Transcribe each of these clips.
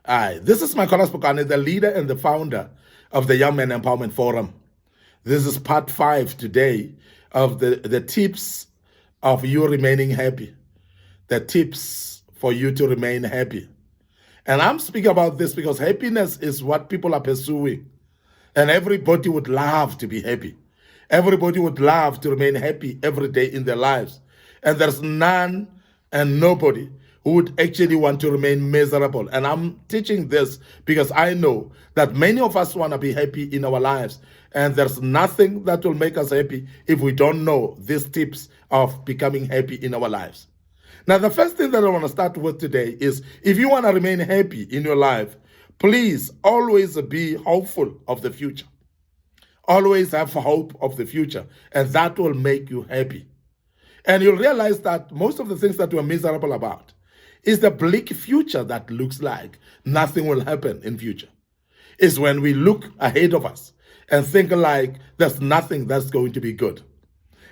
Hi, this is Michael Spokane, the leader and the founder of the Young Men Empowerment Forum. This is part 5 today of the tips of you remaining happy. The tips for you to remain happy. And I'm speaking about this because happiness is what people are pursuing. And everybody would love to be happy. Everybody would love to remain happy every day in their lives. And there's none and nobody who would actually want to remain miserable. And I'm teaching this because I know that many of us want to be happy in our lives. And there's nothing that will make us happy if we don't know these tips of becoming happy in our lives. Now, the first thing that I want to start with today is if you want to remain happy in your life, please always be hopeful of the future. Always have hope of the future, and that will make you happy. And you'll realize that most of the things that we're miserable about is the bleak future that looks like nothing will happen in future. Is when we look ahead of us and think like there's nothing that's going to be good.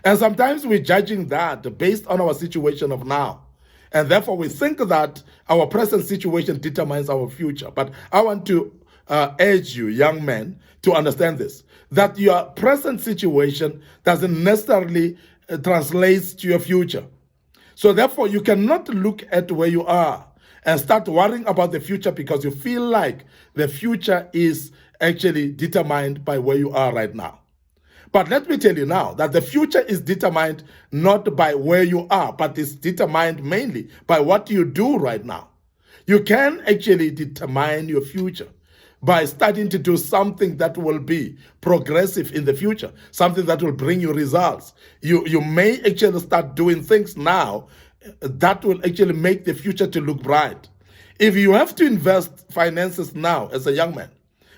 And sometimes we're judging that based on our situation of now. And therefore we think that our present situation determines our future. But I want to urge you, young men, to understand this, that your present situation doesn't necessarily translate to your future. So therefore you cannot look at where you are and start worrying about the future because you feel like the future is actually determined by where you are right now. But let me tell you now that the future is determined not by where you are, but it's determined mainly by what you do right now. You can actually determine your future by starting to do something that will be progressive in the future, something that will bring you results. You may actually start doing things now that will actually make the future to look bright. If you have to invest finances now as a young man,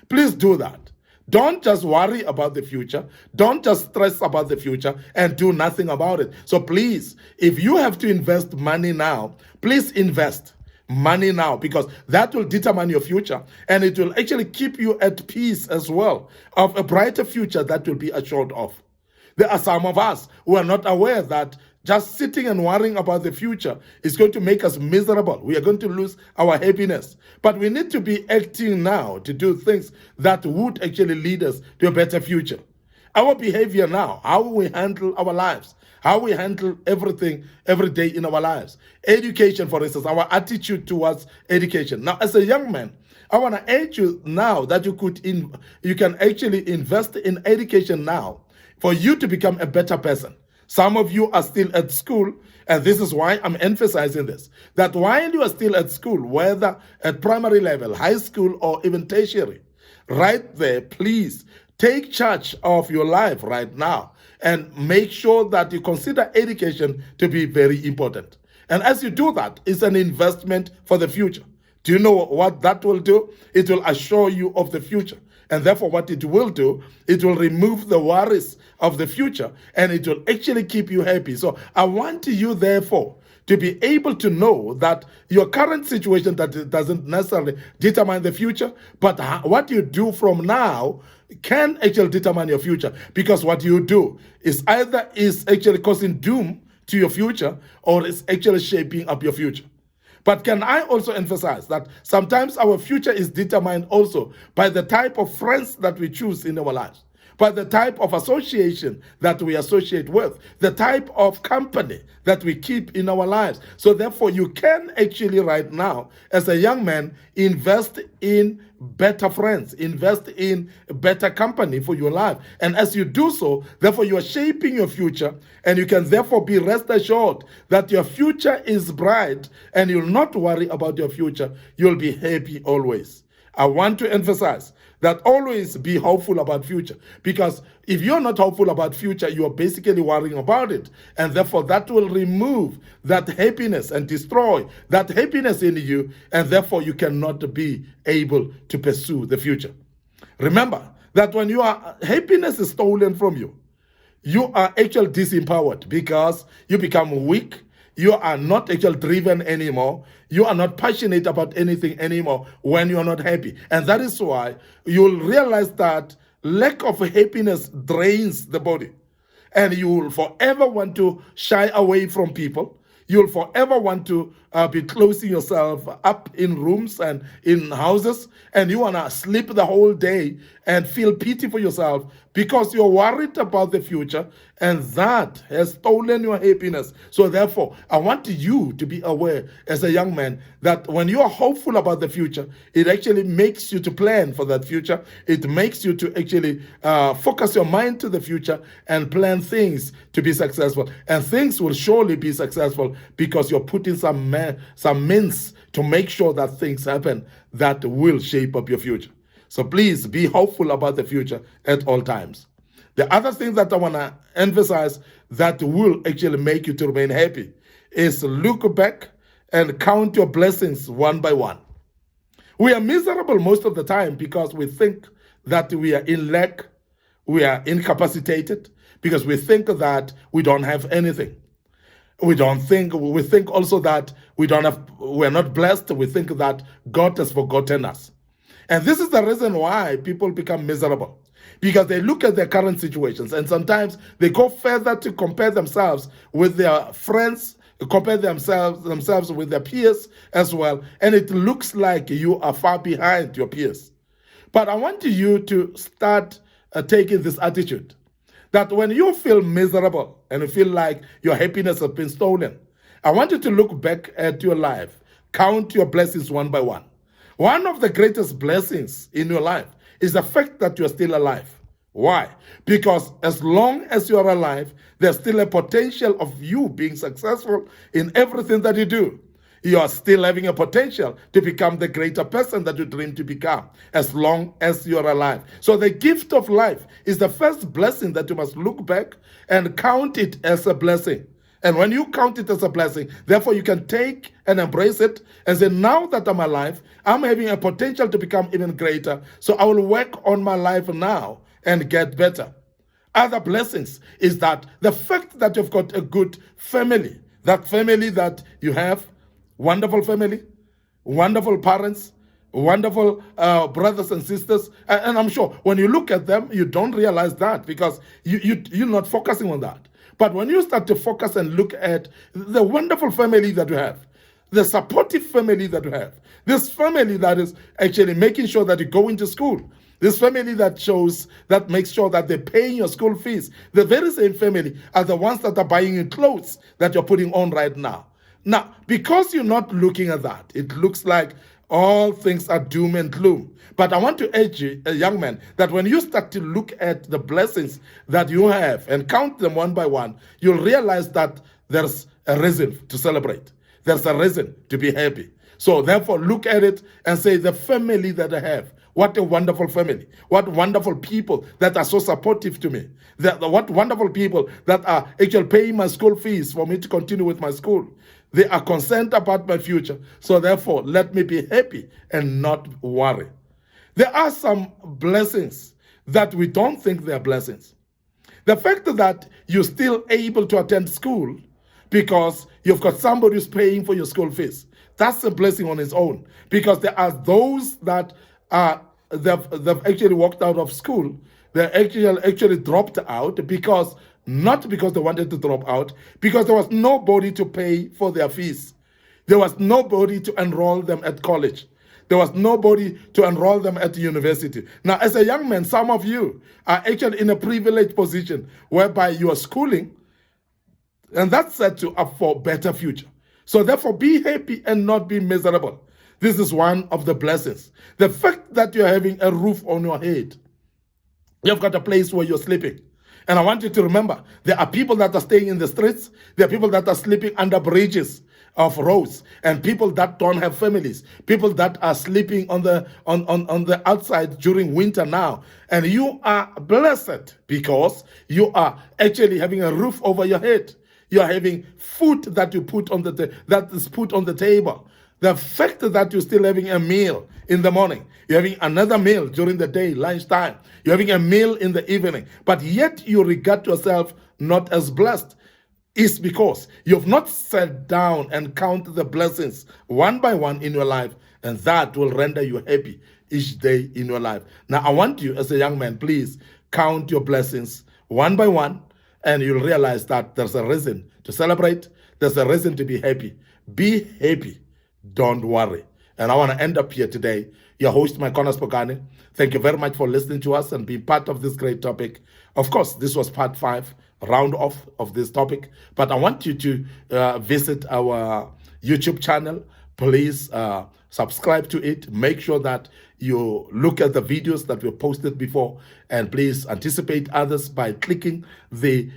please do that. Don't just worry about the future. Don't just stress about the future and do nothing about it. So please, if you have to invest money now, please invest money now because that will determine your future and it will actually keep you at peace as well of a brighter future that will be assured of. There are some of us who are not aware that just sitting and worrying about the future is going to make us miserable. We are going to lose our happiness. But we need to be acting now to do things that would actually lead us to a better future. Our behavior now, how we handle our lives, how we handle everything every day in our lives. Education, for instance, our attitude towards education. Now, as a young man, I want to urge you now that you can actually invest in education now for you to become a better person. Some of you are still at school, and this is why I'm emphasizing this, that while you are still at school, whether at primary level, high school, or even tertiary, right there, please take charge of your life right now and make sure that you consider education to be very important. And as you do that, it's an investment for the future. Do you know what that will do? It will assure you of the future. And therefore, what it will do, it will remove the worries of the future and it will actually keep you happy. So I want you, therefore, to be able to know that your current situation that doesn't necessarily determine the future, but what you do from now can actually determine your future. Because what you do is either is actually causing doom to your future or it's actually shaping up your future. But can I also emphasize that sometimes our future is determined also by the type of friends that we choose in our lives, by the type of association that we associate with, the type of company that we keep in our lives. So therefore, you can actually right now, as a young man, invest in better friends, invest in better company for your life. And as you do so, therefore, you are shaping your future, and you can therefore be rest assured that your future is bright, and you'll not worry about your future. You'll be happy always. I want to emphasize that always be hopeful about future, because if you're not hopeful about future, you are basically worrying about it, and therefore that will remove that happiness and destroy that happiness in you, and therefore you cannot be able to pursue the future. Remember that when happiness is stolen from you, you are actually disempowered because you become weak. You are not actually driven anymore. You are not passionate about anything anymore when you are not happy. And that is why you'll realize that lack of happiness drains the body. And you will forever want to shy away from people. You'll forever want to be closing yourself up in rooms and in houses, and you want to sleep the whole day and feel pity for yourself because you're worried about the future, and that has stolen your happiness. So therefore, I want you to be aware as a young man that when you are hopeful about the future, it actually makes you to plan for that future. It makes you to actually focus your mind to the future and plan things to be successful. And things will surely be successful because you're putting some means to make sure that things happen that will shape up your future. So please be hopeful about the future at all times. The other thing that I want to emphasize that will actually make you to remain happy is look back and count your blessings one by one. We are miserable most of the time because we think that we are in lack, we are incapacitated, because we think that we don't have anything. We think also that we're not blessed. We think that God has forgotten us. And this is the reason why people become miserable, because they look at their current situations and sometimes they go further to compare themselves with their friends, compare themselves with their peers as well. And it looks like you are far behind your peers. But I want you to start taking this attitude that when you feel miserable and you feel like your happiness has been stolen, I want you to look back at your life, count your blessings one by one. One of the greatest blessings in your life is the fact that you are still alive. Why? Because as long as you are alive, there's still a potential of you being successful in everything that you do. You are still having a potential to become the greater person that you dream to become, as long as you are alive. So the gift of life is the first blessing that you must look back and count it as a blessing. And when you count it as a blessing, therefore you can take and embrace it and say, now that I'm alive, I'm having a potential to become even greater. So I will work on my life now and get better. Other blessings is that the fact that you've got a good family, that family that you have, wonderful family, wonderful parents, wonderful brothers and sisters. And I'm sure when you look at them, you don't realize that because you're not focusing on that. But when you start to focus and look at the wonderful family that you have, the supportive family that you have, this family that is actually making sure that you go into school, this family that makes sure that they're paying your school fees, the very same family are the ones that are buying you clothes that you're putting on right now. Now, because you're not looking at that, it looks like all things are doom and gloom. But I want to urge you, a young man, that when you start to look at the blessings that you have and count them one by one, you'll realize that there's a reason to celebrate. There's a reason to be happy. So therefore, look at it and say, the family that I have, what a wonderful family. What wonderful people that are so supportive to me. What wonderful people that are actually paying my school fees for me to continue with my school. They are concerned about my future. So therefore, let me be happy and not worry. There are some blessings that we don't think they are blessings. The fact that you're still able to attend school because you've got somebody who's paying for your school fees, that's a blessing on its own. Because there are those that they've actually walked out of school. They actually dropped out because not because they wanted to drop out, because there was nobody to pay for their fees. There was nobody to enroll them at college. There was nobody to enroll them at the university. Now, as a young man, some of you are actually in a privileged position whereby you are schooling, and that sets you up for a better future. So therefore, be happy and not be miserable. This is one of the blessings. The fact that you're having a roof on your head, you've got a place where you're sleeping. And I want you to remember, there are people that are staying in the streets. There are people that are sleeping under bridges of roads, and people that don't have families, people that are sleeping on the outside during winter now. And you are blessed because you are actually having a roof over your head. You are having food that you put on that is put on the table. The fact that you're still having a meal in the morning, you're having another meal during the day, lunchtime, you're having a meal in the evening, but yet you regard yourself not as blessed, is because you've not sat down and counted the blessings one by one in your life, and that will render you happy each day in your life. Now, I want you as a young man, please count your blessings one by one, and you'll realize that there's a reason to celebrate, there's a reason to be happy, Be happy. Don't worry. And I want to end up here today. Your host, Mykonos Bokani. Thank you very much for listening to us and being part of this great topic. Of course, this was part 5, round off of this topic. But I want you to visit our YouTube channel. Please subscribe to it. Make sure that you look at the videos that were posted before. And please anticipate others by clicking the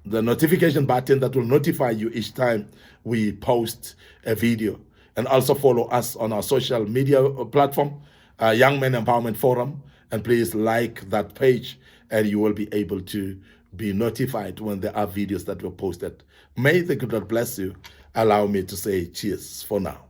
notification button that will notify you each time we post a video. And also follow us on our social media platform, Young Men Empowerment Forum. And please like that page, and you will be able to be notified when there are videos that were posted. May the good Lord bless you. Allow me to say cheers for now.